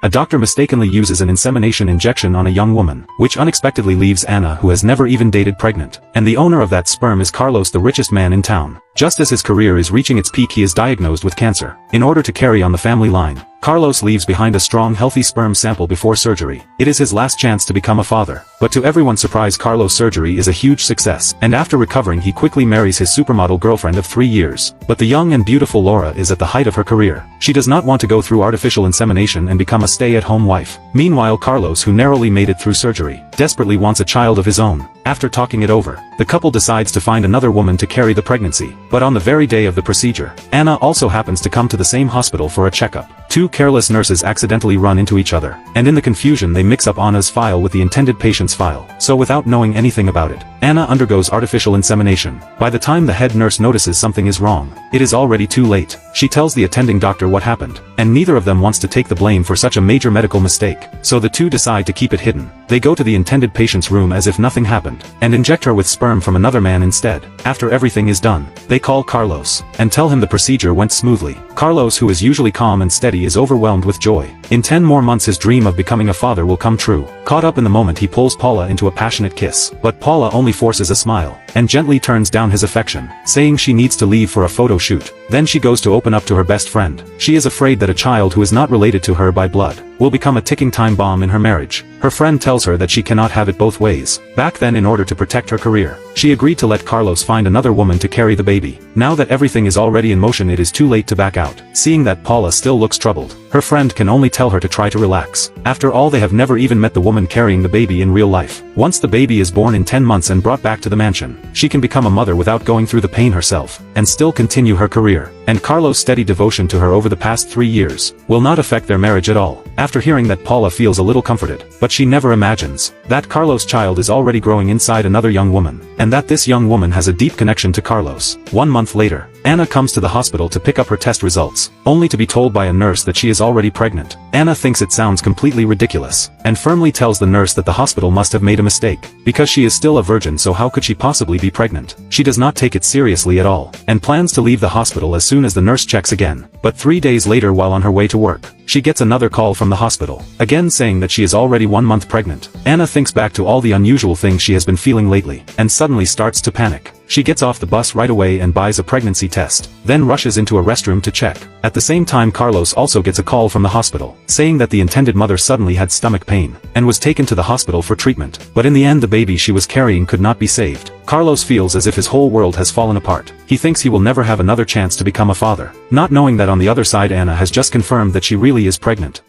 a doctor mistakenly uses an insemination injection on a young woman, which unexpectedly leaves Anna, who has never even dated, pregnant. And the owner of that sperm is Carlos, the richest man in town. Just as his career is reaching its peak, he is diagnosed with cancer. In order to carry on the family line, Carlos leaves behind a strong, healthy sperm sample before surgery. It is his last chance to become a father. But to everyone's surprise, Carlos' surgery is a huge success, and after recovering he quickly marries his supermodel girlfriend of 3 years. But the young and beautiful Laura is at the height of her career. She does not want to go through artificial insemination and become a stay-at-home wife. Meanwhile, Carlos, who narrowly made it through surgery, desperately wants a child of his own. After talking it over, the couple decides to find another woman to carry the pregnancy. But on the very day of the procedure, Anna also happens to come to the same hospital for a checkup. Two careless nurses accidentally run into each other, and in the confusion they mix up Anna's file with the intended patient's file. So without knowing anything about it, Anna undergoes artificial insemination. By the time the head nurse notices something is wrong, it is already too late. She tells the attending doctor what happened, and neither of them wants to take the blame for such a major medical mistake. So the two decide to keep it hidden. They go to the intended patient's room as if nothing happened, and inject her with sperm from another man instead. After everything is done, they call Carlos, and tell him the procedure went smoothly. Carlos, who is usually calm and steady, is overwhelmed with joy. In 10 more months his dream of becoming a father will come true. Caught up in the moment, he pulls Paula into a passionate kiss, but Paula only forces a smile, and gently turns down his affection, saying she needs to leave for a photo shoot. Then she goes to open up to her best friend. She is afraid that a child who is not related to her by blood will become a ticking time bomb in her marriage. Her friend tells her that she cannot have it both ways. Back then, in order to protect her career, she agreed to let Carlos find another woman to carry the baby. Now that everything is already in motion, it is too late to back out. Seeing that Paula still looks troubled, her friend can only tell her to try to relax. After all, they have never even met the woman carrying the baby in real life. Once the baby is born in 10 months and brought back to the mansion, she can become a mother without going through the pain herself, and still continue her career. And Carlos' steady devotion to her over the past 3 years will not affect their marriage at all. After hearing that, Paula feels a little comforted, but she never imagines that Carlos' child is already growing inside another young woman, and that this young woman has a deep connection to Carlos. 1 month later, Anna comes to the hospital to pick up her test results, only to be told by a nurse that she is already pregnant. Anna thinks it sounds completely ridiculous, and firmly tells the nurse that the hospital must have made a mistake, because she is still a virgin, so how could she possibly be pregnant? She does not take it seriously at all, and plans to leave the hospital as soon as the nurse checks again. But 3 days later, while on her way to work, she gets another call from the hospital, again saying that she is already 1 month pregnant. Anna thinks back to all the unusual things she has been feeling lately, and suddenly starts to panic. She gets off the bus right away and buys a pregnancy test, then rushes into a restroom to check. At the same time, Carlos also gets a call from the hospital, saying that the intended mother suddenly had stomach pain, and was taken to the hospital for treatment. But in the end, the baby she was carrying could not be saved. Carlos feels as if his whole world has fallen apart. He thinks he will never have another chance to become a father, not knowing that on the other side Anna has just confirmed that she really is pregnant.